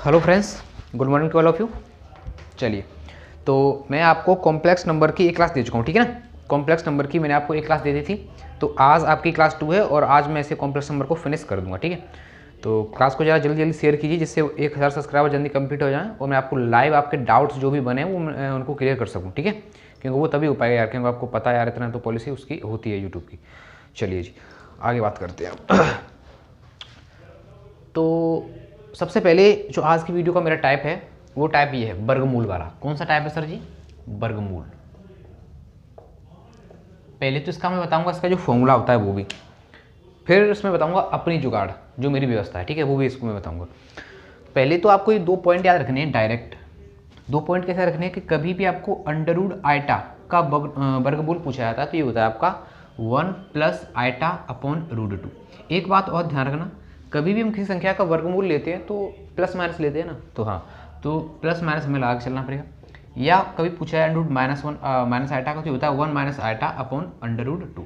Hello friends, good morning to all of you. चलिए, तो मैं आपको कॉम्प्लेक्स नंबर की एक क्लास दे चुका हूँ, ठीक है ना। कॉम्प्लेक्स नंबर की मैंने आपको एक क्लास दे दी थी, तो आज आपकी क्लास 2 है और आज मैं ऐसे कॉम्प्लेक्स नंबर को फिनिश कर दूंगा, ठीक है। तो क्लास को ज़रा जल्दी जल्दी शेयर कीजिए जिससे 1000 सब्सक्राइबर जल्दी कंप्लीट हो जाएँ और मैं आपको लाइव आपके डाउट्स जो भी बने वो मैं उनको क्लियर कर सकूँ, ठीक है। क्योंकि वो तभी हो पाएगा यार, क्योंकि आपको पता है यार, इतना तो पॉलिसी उसकी होती है यूट्यूब की। चलिए जी, आगे बात करते हैं। तो सबसे पहले जो आज की वीडियो का मेरा टाइप है वो टाइप ये है, वर्गमूल वाला। कौन सा टाइप है सर जी? वर्गमूल। पहले तो इसका मैं बताऊंगा इसका जो फॉर्मूला होता है वो भी, फिर इसमें बताऊंगा अपनी जुगाड़ जो मेरी व्यवस्था है, ठीक है, वो भी इसको मैं बताऊंगा। पहले तो आपको ये 2 पॉइंट याद रखने हैं डायरेक्ट। 2 पॉइंट कैसे रखने हैं कि कभी भी आपको अंडर रूट आइटा का वर्गमूल पूछा जाता है तो ये होता है आपका 1 प्लस आइटा अपॉन रूट 2। एक बात और ध्यान रखना, कभी भी हम किसी संख्या का वर्गमूल लेते हैं तो प्लस माइनस लेते हैं ना, तो हाँ, तो प्लस माइनस हमें लगा के चलना पड़ेगा। या कभी पूछा है अंडर रूट -1 माइनस आइटा का, तो होता है 1 minus eta upon under root 2,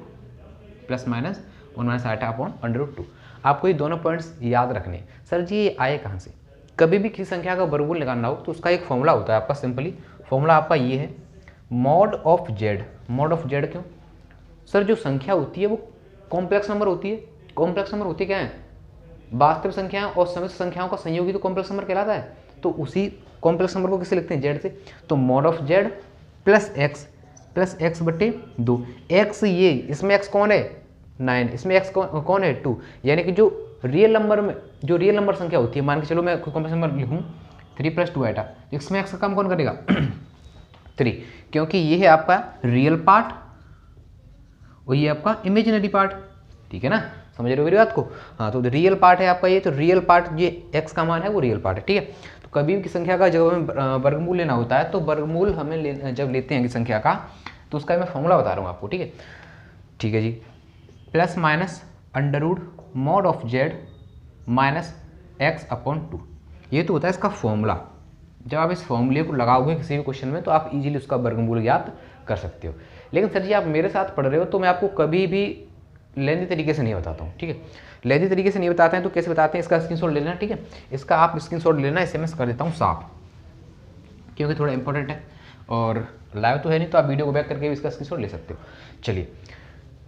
plus minus 1 minus eta upon under root 2। आपको ये दोनों पॉइंट्स याद रखने हैं। सर जी ये आए कहाँ से? कभी भी किसी संख्या का वर्गमूल निकालना हो तो उसका एक फॉर्मूला होता है आपका, सिंपली फॉर्मूला आपका ये है, mod of Z. Mod of Z क्यों? सर जो संख्या होती है वो कॉम्प्लेक्स नंबर होती है। कॉम्प्लेक्स नंबर होती है क्या है? वास्तविक संख्याओं और समिश्र संख्याओं का संयोग ही तो कॉम्प्लेक्स नंबर कहलाता है। तो उसी कॉम्प्लेक्स नंबर को किससे लिखते हैं? जेड से। तो mod of Z plus x बटे 2। एक्स ये, इसमें एक्स कौन है? 9, इसमें एक्स कौन है? 2। यानी कि जो रियल नंबर में जो रियल नंबर संख्या होती है, मान के चलो मैं कोई कॉम्प्लेक्स नंबर लिखूँ 3 + 2 आइटा, इसमें एक्स का काम कौन करेगा? 3, क्योंकि ये है आपका रियल पार्ट और ये आपका इमेजिनरी पार्ट, ठीक है ना। समझ रहे हो मेरी बात को? हाँ, तो रियल पार्ट है आपका ये, तो रियल पार्ट ये एक्स का मान है वो रियल पार्ट है, ठीक है। तो कभी भी संख्या का जब हमें वर्गमूल लेना होता है तो वर्गमूल हमें जब लेते हैं कि संख्या का, तो उसका मैं फॉर्मूला बता रहा हूँ आपको, ठीक है। ठीक है जी, plus minus under root mod of Z minus X upon 2, ये तो होता है इसका फॉर्मूला। जब आप इस फॉर्मूले को लगाओगे किसी भी क्वेश्चन में तो आप इजीली उसका वर्गमूल याद कर सकते हो। लेकिन सर जी आप मेरे साथ पढ़ रहे हो तो मैं आपको कभी भी लेंदी तरीके से नहीं बताता हूँ, ठीक है। लेंदी तरीके से नहीं बताते हैं तो कैसे बताते हैं, इसका स्क्रीनशॉट लेना, ठीक है। इसका आप स्क्रीनशॉट लेना, SMS कर देता हूँ साफ, क्योंकि थोड़ा इंपॉर्टेंट है और लाइव तो है नहीं, तो आप वीडियो को बैक करके भी इसका स्क्रीनशॉट ले सकते हो। चलिए,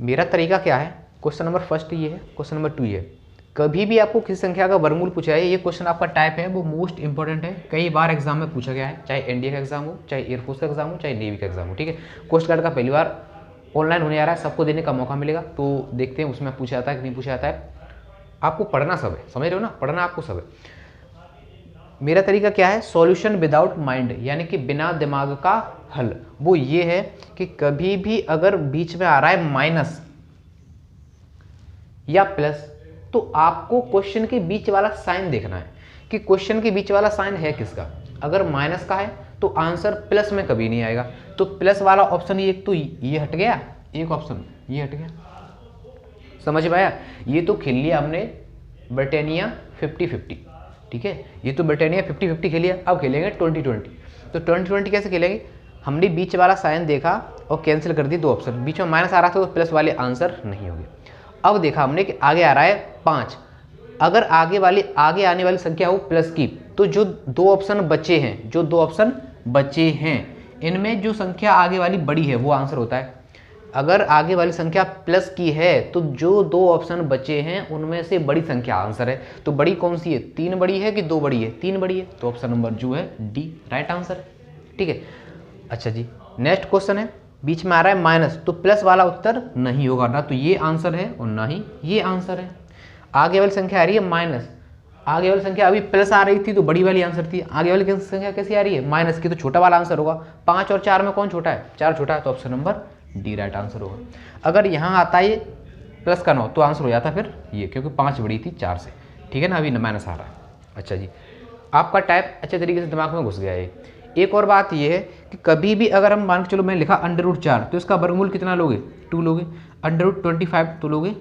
मेरा तरीका क्या है, क्वेश्चन नंबर फर्स्ट ये है, क्वेश्चन नंबर 2 ये है। कभी भी आपको किसी संख्या का वर्गमूल पूछा है, ये क्वेश्चन आपका टाइप है वो मोस्ट इंपॉर्टेंट है, कई बार एग्जाम में पूछा गया है, चाहे एनडीए का एग्जाम हो, चाहे एयरफोर्स का एग्जाम हो, चाहे नेवी का एग्जाम हो, ठीक है। कोस्ट गार्ड का पहली बार ऑनलाइन होने आ रहा है, सबको देने का मौका मिलेगा, तो देखते हैं उसमें पूछा जाता है कि नहीं पूछा जाता है। आपको पढ़ना सब है, समझ रहे हो ना, पढ़ना आपको सब है। मेरा तरीका क्या है, सॉल्यूशन विदाउट माइंड, यानी कि बिना दिमाग का हल। वो ये है कि कभी भी अगर बीच में आ रहा है माइनस या प्लस, तो आपको क्वेश्चन के बीच वाला साइन देखना है कि क्वेश्चन के बीच वाला साइन है किसका। अगर माइनस का है तो आंसर प्लस में कभी नहीं आएगा, तो प्लस वाला ऑप्शन एक तो ये हट गया, एक ऑप्शन ये हट गया। समझ में आया? ये तो खेल लिया हमने ब्रिटानिया 50-50, ठीक है। ये तो ब्रिटानिया 50-50 खेल लिया, अब खेलेंगे 20-20। तो 20-20 कैसे खेलेंगे? हमने बीच वाला साइन देखा और कैंसिल कर दी 2 ऑप्शन, बीच में माइनस आ रहा था तो प्लस वाले आंसर नहीं होंगे। अब देखा हमने कि आगे आ रहा है 5, अगर आगे आने वाली संख्या हो प्लस की, तो जो 2 ऑप्शन बचे हैं इनमें जो संख्या आगे वाली बड़ी है वो आंसर होता है। अगर आगे वाली संख्या प्लस की है तो जो 2 ऑप्शन बचे हैं उनमें से बड़ी संख्या आंसर है। तो बड़ी कौन सी है? 3 बड़ी है कि 2 बड़ी है? 3 बड़ी है, तो ऑप्शन नंबर जो है डी राइट आंसर है, ठीक है। अच्छा जी, नेक्स्ट क्वेश्चन है, बीच में आ रहा है माइनस, तो प्लस वाला उत्तर नहीं होगा, ना तो ये आंसर है और ना ही ये आंसर है। आगे वाली संख्या आ रही है माइनस, आगे वाली संख्या अभी प्लस आ रही थी तो बड़ी वाली आंसर थी, आगे वाली संख्या कैसी आ रही है? माइनस की, तो छोटा वाला आंसर होगा। 5 और 4 में कौन छोटा है? 4 छोटा है, तो option number D right answer होगा। अगर यहाँ आता है प्लस का 9 तो आंसर हो जाता फिर ये, क्योंकि 5 बड़ी थी 4 से, ठीक है ना। अभी माइनस आ रहा है। अच्छा जी, आपका टाइप अच्छे तरीके से दिमाग में घुस गया है। एक और बात ये है कि कभी भी अगर हम मान के चलो मैं लिखा अंडर रूट 4, तो इसका वर्गमूल कितना लोगे? 2 लोगे। अंडर रूट 25 तो लोगे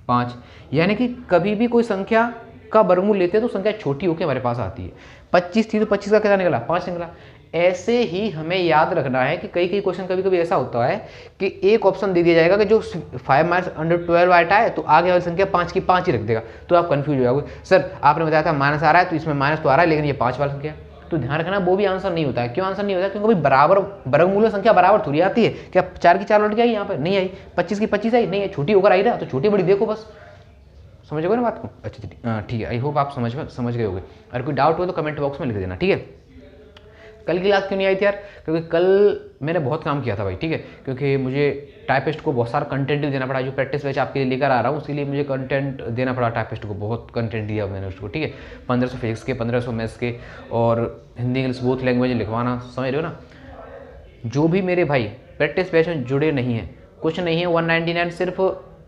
5, यानी कि कभी भी कोई संख्या का वर्गमूल लेते हैं तो संख्या छोटी होकर हमारे पास आती है। 25 थी तो 25 का कितना निकला? 5 निकला। ऐसे ही हमें याद रखना है कि कई क्वेश्चन कभी कभी ऐसा होता है कि एक ऑप्शन दे दिया जाएगा कि जो 5 माइनस अंडर 12 आइटा है, तो आगे वाली संख्या 5 की 5 ही रख देगा, तो आप कंफ्यूज हो जाओगे। सर आपने बताया था माइनस आ रहा है, तो इसमें माइनस तो आ रहा है, लेकिन ये 5 वाली संख्या, तो ध्यान रखना वो भी आंसर नहीं होता है। क्यों आंसर नहीं होता है? क्योंकि बराबर वर्गमूल संख्या बराबर थोड़ी आती है। क्या 4 की 4 लौट के आई? यहाँ पर नहीं आई। 25 की 25 आई? नहीं है, छोटी होकर आई ना, तो छोटी बड़ी देखो बस। समझ गए ना बात को? अच्छा ठीक है, आई होप आप समझ गए होगे। अगर कोई डाउट हो तो कमेंट बॉक्स में लिख देना, ठीक है। कल की क्लास क्यों नहीं आई थी यार? क्योंकि कल मैंने बहुत काम किया था भाई, ठीक है, क्योंकि मुझे टाइपिस्ट को बहुत सारा कंटेंट भी देना पड़ा। जो प्रैक्टिस बैच आपके लिए लेकर आ रहा हूँ, उसके लिए मुझे कंटेंट देना पड़ा। टाइपिस्ट को बहुत कंटेंट दिया मैंने उसको, ठीक है। 1500 फिजिक्स के, 1500 मैथ्स के, और हिंदी इंग्लिश बोथ लैंग्वेज लिखवाना, समझ रहे हो ना। जो भी मेरे भाई प्रैक्टिस बैच में जुड़े नहीं हैं, कुछ नहीं है, 199 सिर्फ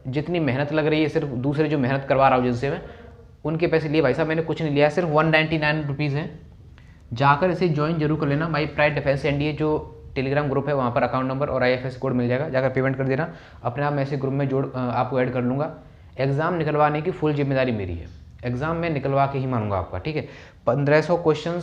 जितनी मेहनत लग रही है, सिर्फ दूसरे जो मेहनत करवा रहा हूँ जिनसे मैं, उनके पैसे लिए भाई साहब, मैंने कुछ नहीं लिया, सिर्फ 199 रुपीज़ हैं। जाकर इसे ज्वाइन जरूर कर लेना। माई प्राइड डिफेंस एनडीए जो टेलीग्राम ग्रुप है, वहाँ पर अकाउंट नंबर और IFSC कोड मिल जाएगा, जाकर पेमेंट कर देना। अपने आप मैं ऐसे ग्रुप में आपको ऐड कर लूँगा। एग्ज़ाम निकलवाने की फुल जिम्मेदारी मेरी है, एग्ज़ाम में निकलवा के ही मानूंगा आपका, ठीक है। 1500 क्वेश्चन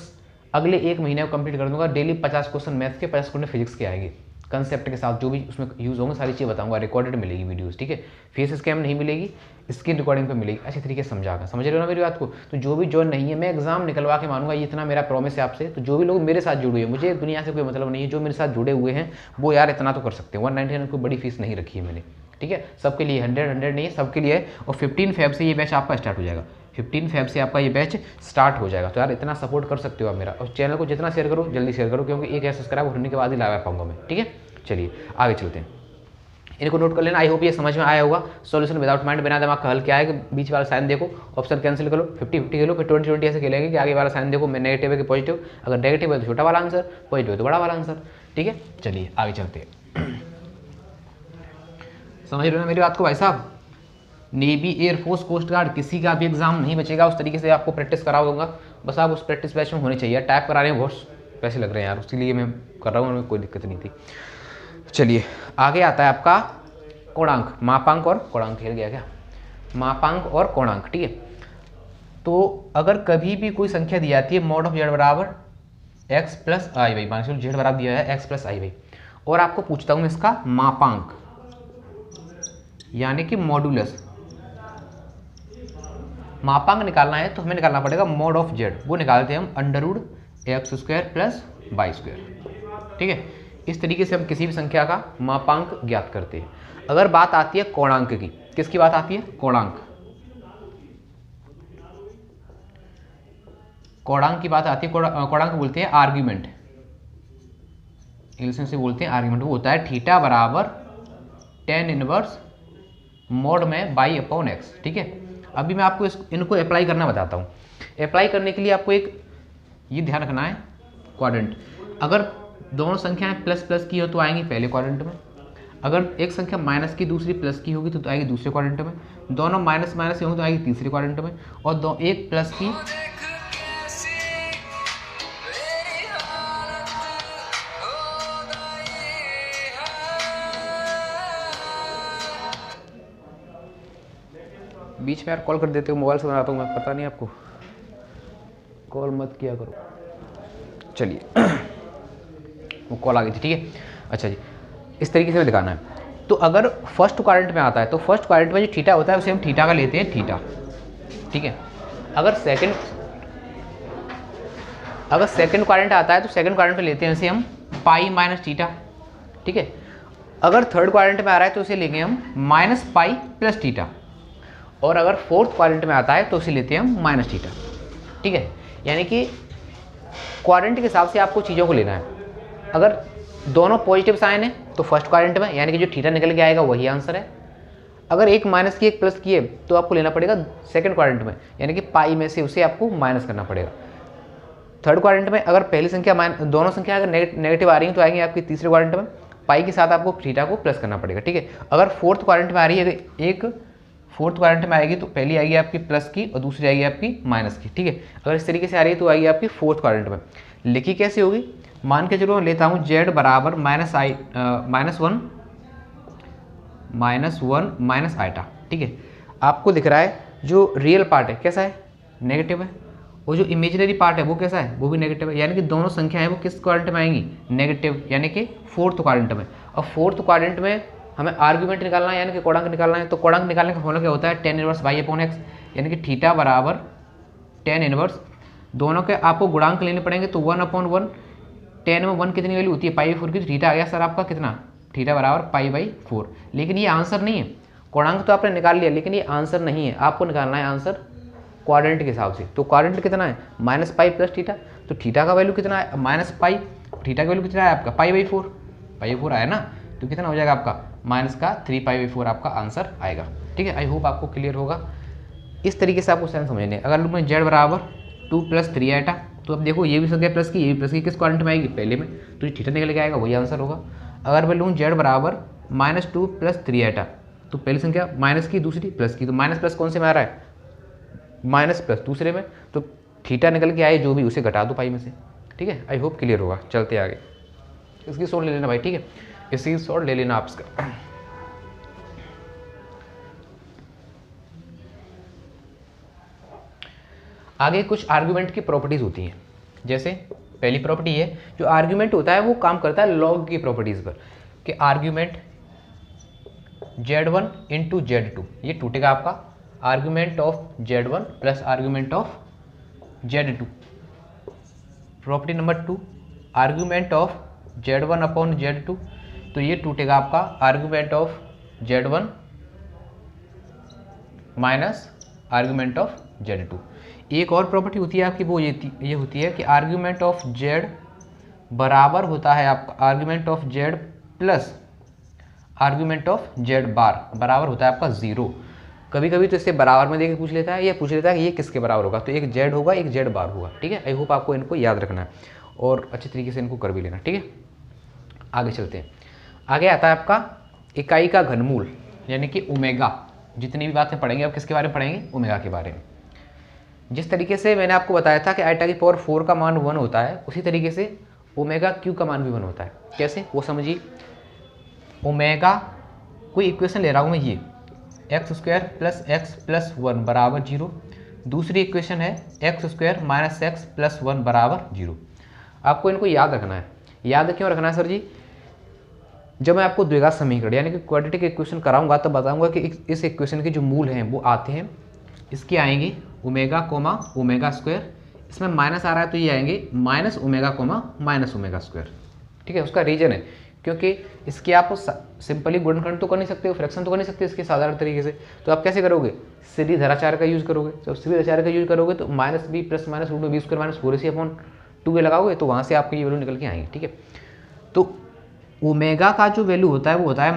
अगले 1 महीने को कंप्लीट कर दूंगा। डेली 50 क्वेश्चन मैथ्स के, 50 क्वेश्चन फिजिक्स के आएंगे, कंसेप्ट के साथ जो भी उसमें यूज़ होंगे सारी चीज़ बताऊंगा। रिकॉर्डेड मिलेगी वीडियोस, ठीक है। फेस स्कैम नहीं मिलेगी, स्क्रीन रिकॉर्डिंग पे मिलेगी, अच्छे तरीके से समझाकर। समझ रहे हो ना मेरी बात को? तो जो भी ज्वाइन नहीं है, मैं एग्जाम निकलवा के मानूंगा, ये इतना मेरा प्रॉमिस है आपसे। तो जो भी लोग मेरे साथ जुड़े हुए हैं, मुझे दुनिया से कोई मतलब नहीं है, जो मेरे साथ जुड़े हुए हैं वो यार इतना तो कर सकते हैं। 199 कोई बड़ी फीस नहीं रखी है मैंने, ठीक है। सबके लिए 100 नहीं है, सबके लिए है। और 15 फेब से ये बैच आपका स्टार्ट हो जाएगा, 15 फेब से आपका ये बैच स्टार्ट हो जाएगा। तो यार इतना सपोर्ट कर सकते हो आप मेरा, और चैनल को जितना शेयर करो जल्दी शेयर करो, क्योंकि 1 सब्सक्राइब होने के बाद ही लाइव आ पाऊंगा मैं, ठीक है। चलिए आगे चलते हैं, इनको नोट कर लेना। आई होप ये समझ में आया होगा। सॉल्यूशन विदाउट माइंड, बिना दिमाग का हल क्या है कि बीच वाला साइन देखो, ऑप्शन कैंसिल करो, 50-50 खेलो, फिर 20-20 ऐसे खेलेंगे कि आगे वाला साइन देखो, मैं नेगेटिव है कि पॉजिटिव। अगर नेगेटिव है तो छोटा वाला आंसर, पॉजिटिव है तो बड़ा वाला आंसर, ठीक है। चलिए आगे चलते हैं। समझ रहे हो ना मेरी बात को भाई साहब? नेवी, एयरफोर्स, कोस्ट गार्ड, किसी का भी एग्जाम नहीं बचेगा, उस तरीके से आपको प्रैक्टिस करा दूंगा। बस आप उस प्रैक्टिस बैच में होने चाहिए। टाइप करा रहे हैं, बहुत पैसे लग रहे हैं यार, उसके लिए मैं कर रहा हूँ, कोई दिक्कत नहीं थी। चलिए आगे आता है आपका कोणांक, मापांक और कोणांक। खेल गया क्या? मापांक और कोणांक, ठीक है। तो अगर कभी भी कोई संख्या दी जाती है, मॉड ऑफ जेड बराबर x प्लस आई वाई, मान लो जेड बराबर दिया है x प्लस आई वाई, और आपको पूछता हूँ मैं इसका मापांक यानी कि मॉडुलस, मापांक निकालना है तो हमें निकालना पड़ेगा मॉड ऑफ जेड। वो निकालते हैं हम √x² प्लस y², ठीक है। इस तरीके से हम किसी भी संख्या का मापांक ज्ञात करते हैं। अगर बात आती है कोणांक की, किसकी बात आती है? कोणांक, कोणांक की बात आती है। कोणांक बोलते हैं आर्ग्यूमेंट, इंग्लिश से बोलते हैं आर्ग्यूमेंट। वो होता है थीटा बराबर tan इनवर्स मॉड में y/x, ठीक है। अभी मैं आपको इनको अप्लाई करना बताता हूँ। अप्लाई करने के लिए आपको एक ये ध्यान रखना है, क्वाड्रेंट। अगर दोनों संख्याएं प्लस प्लस की हो तो आएंगी पहले क्वाड्रेंट में, अगर एक संख्या माइनस की दूसरी प्लस की होगी तो आएगी दूसरे क्वाड्रेंट में, दोनों माइनस माइनस होंगे तो आएगी तीसरे क्वाड्रेंट में, और एक प्लस की बीच में यार कॉल कर देते हो, मोबाइल से बनाता हूँ मैं, पता नहीं आपको, कॉल मत किया करो। चलिए वो कॉल आ गई थी, ठीक है। अच्छा जी, इस तरीके से दिखाना है। तो अगर फर्स्ट क्वाड्रेंट में आता है तो फर्स्ट क्वाड्रेंट में जो थीटा होता है उसे हम थीटा का लेते हैं, थीटा, ठीक है। अगर सेकंड क्वाड्रेंट आता है तो सेकंड क्वाड्रेंट में लेते हैं इसे हम पाई माइनस थीटा, ठीक है। अगर थर्ड क्वाड्रेंट में आ रहा है तो उसे लेंगे हम माइनस पाई प्लस थीटा, और अगर फोर्थ क्वाड्रेंट में आता है तो उसे लेते हैं हम माइनस थीटा, ठीक है। यानी कि क्वाड्रेंट के हिसाब से आपको चीज़ों को लेना है। अगर दोनों पॉजिटिव साइन है तो फर्स्ट क्वाड्रेंट में, यानी कि जो थीटा निकल के आएगा वही आंसर है। अगर एक माइनस की एक प्लस की है तो आपको लेना पड़ेगा सेकंड क्वाड्रेंट में, यानी कि पाई में से उसे आपको माइनस करना पड़ेगा। थर्ड क्वाड्रेंट में अगर पहली संख्या दोनों संख्या अगर नेगेटिव आ रही है तो आएंगे आपकी तीसरे क्वाड्रेंट में, पाई के साथ आपको थीटा को प्लस करना पड़ेगा, ठीक है। अगर फोर्थ क्वाड्रेंट में आ रही है, एक फोर्थ क्वाड्रेंट में आएगी तो पहली आएगी आपकी प्लस की और दूसरी आएगी आपकी माइनस की, ठीक है। अगर इस तरीके से आ रही है तो आएगी आपकी फोर्थ क्वाड्रेंट में। लिखी कैसे होगी? मान के चलो लेता हूँ z बराबर -1 माइनस आइटा, ठीक है। आपको दिख रहा है जो रियल पार्ट है कैसा है? नेगेटिव है, और जो इमेजिनरी पार्ट है वो कैसा है, वो भी नेगेटिव है, यानी कि दोनों संख्या है वो किस क्वाड्रेंट में आएंगी, नेगेटिव, यानी कि फोर्थ क्वाड्रेंट में। और फोर्थ क्वाड्रेंट में हमें आर्ग्यूमेंट निकालना है, यानी कि कोणांक निकालना है। तो कोणांक निकालने का फॉर्मूला क्या होता है, tan इनवर्स y/x, यानी कि थीटा बराबर tan इनवर्स, दोनों के आपको गुणांक लेने पड़ेंगे। तो 1/1, tan में 1 कितनी वैल्यू होती है, पाई/4 की। थीटा आ गया सर आपका कितना, थीटा बराबर पाई/4। लेकिन ये आंसर नहीं है, कोणांक तो आपने निकाल लिया लेकिन ये आंसर नहीं है, आपको निकालना है आंसर क्वाड्रेंट के हिसाब से। तो क्वाड्रेंट कितना है, -पाई + थीटा। तो थीटा का वैल्यू कितना है, -पाई, थीटा का वैल्यू कितना है आपका, पाई/4, पाई/4 आया ना। तो कितना हो जाएगा आपका, -3 पाई/4 आपका आंसर आएगा। ठीक है, आई होप आपको क्लियर होगा। इस तरीके से आपको सेंस समझने। अगर लूँ मैं z बराबर 2 + 3 आएटा, तो अब देखो ये भी संख्या प्लस की, ये भी प्लस की, किस क्वाड्रेंट में आएगी, पहले में। तो ये थीटा निकल के आएगा, वही आंसर होगा। अगर मैं लूँ z बराबर -2 + 3 आएटा, तो पहली संख्या माइनस की, दूसरी प्लस की। तो माइनस प्लस कौन से में आ रहा है, माइनस प्लस दूसरे में। तो थीटा निकल के आए जो भी, उसे घटा दो पाई में से। ठीक है, आई होप क्लियर होगा। चलते आगे, इसकी शॉर्ट ले लेना भाई। ठीक है, इसकी शॉर्ट ले लेना आप इसका। आगे कुछ आर्गुमेंट की प्रॉपर्टीज होती हैं। जैसे पहली प्रॉपर्टी है, जो आर्गुमेंट होता है वो काम करता है लॉग की प्रॉपर्टीज पर, कि आर्गुमेंट z1 × z2, ये टूटेगा आपका argument of z1 plus argument of z2। Property number 2, argument of z1/z2, तो ये टूटेगा आपका argument of z1 minus argument of z2। एक और प्रॉपर्टी होती है आपकी, वो ये होती है कि आर्गुमेंट ऑफ z बराबर होता है आपका argument of z plus argument of z बार, बराबर होता है आपका 0। कभी कभी तो इससे बराबर में देके पूछ लेता है, ये पूछ लेता है कि ये किसके बराबर होगा, तो एक z होगा, एक z बार होगा। ठीक है, आई होप आपको इनको याद रखना है और अच्छे तरीके से इनको कर भी लेना। ठीक है, आगे चलते हैं। आगे आता है आपका इकाई का घनमूल, यानी कि ओमेगा। जितनी भी बातें पढ़ेंगे आप किसके बारे में पढ़ेंगे, ओमेगा के बारे में। जिस तरीके से मैंने आपको बताया था कि i⁴ का मान 1 होता है, उसी तरीके से ओमेगा क्यू का मान भी 1 होता है। कैसे, वो समझिए। ओमेगा कोई इक्वेशन ले रहा हूँ मैं, ये x² + x + 1 बराबर 0। दूसरी इक्वेशन है x² - x + 1 बराबर 0। आपको इनको याद रखना है। याद क्यों रखना है सर जी, जब मैं आपको द्विघात समीकरण यानी कि क्वाड्रेटिक इक्वेशन कराऊंगा तब बताऊंगा कि इस इक्वेशन के जो मूल हैं वो आते हैं, इसके आएंगे ओमेगा कोमा ओमेगा स्क्वायर, इसमें माइनस आ रहा है तो ये आएंगे minus omega comma minus omega square. ठीक है, उसका रीजन है क्योंकि इसके आप सिंपली गुणनखंड तो कर नहीं सकते हो, फ्रैक्शन तो कर नहीं सकते इसके साधारण तरीके से। तो आप कैसे करोगे, सीधी धराचार का यूज़ करोगे। जब सीधी धराचार का यूज करोगे तो -b + -√b² - 4ac/2a लगाओगे तो वहाँ से आपकी ये वैल्यू निकल के आएंगे। ठीक है, तो ओमेगा का जो वैल्यू होता है वो होता है